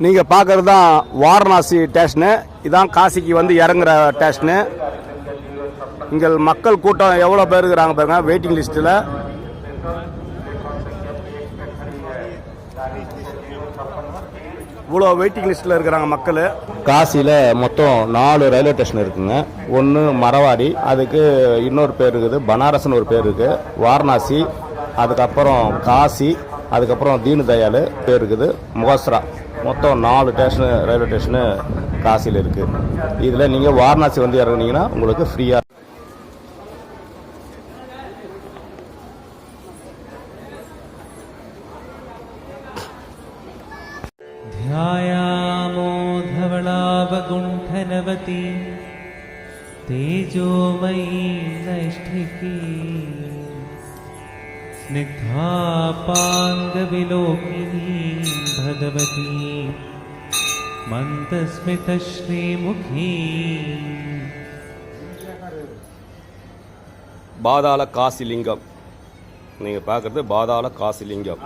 நீங்கள் பார்க்குறது தான் வாரணாசி ஸ்டேஷனு. இதான் காசிக்கு வந்து இறங்குற ஸ்டேஷனு. இங்கே மக்கள் கூட்டம் எவ்வளோ பேர் இருக்கிறாங்க பாருங்க வெயிட்டிங் லிஸ்ட்டில். இவ்வளோ வெயிட்டிங் லிஸ்ட்டில் இருக்கிறாங்க மக்கள். காசியில் மொத்தம் 4 ரயில்வே ஸ்டேஷன் இருக்குங்க. ஒன்று மரவாடி, அதுக்கு இன்னொரு பேர் இருக்குது பனாரஸ்னு ஒரு பேர் இருக்குது, வாரணாசி, அதுக்கப்புறம் காசி, அதுக்கப்புறம் தீன் தயாள் பேர் இருக்குது, முகஸ்ரா. மொத்தம் 4 ஸ்டேஷனு ரயில்வே ஸ்டேஷனு காசியில் இருக்குது. இதில் நீங்கள் வாரணாசி வந்து இறங்குனீங்கன்னா உங்களுக்கு ஃப்ரீயாக. ध्यायामो धवलावगुण्ठनवती तेजोमयी नैष्ठिकी स्निग्धापाङ्गविलोकिनी भगवती मन्दस्मितश्रीमुखी. பாதாள காசிலிங்கம். நீங்கள் பார்க்குறது பாதாள காசிலிங்கம்.